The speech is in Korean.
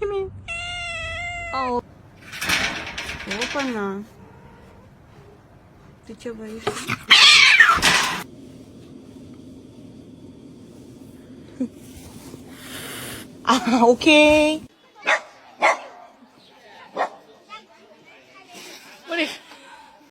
Come here. Опа-на. Ты чего боишься? 아, 오케이.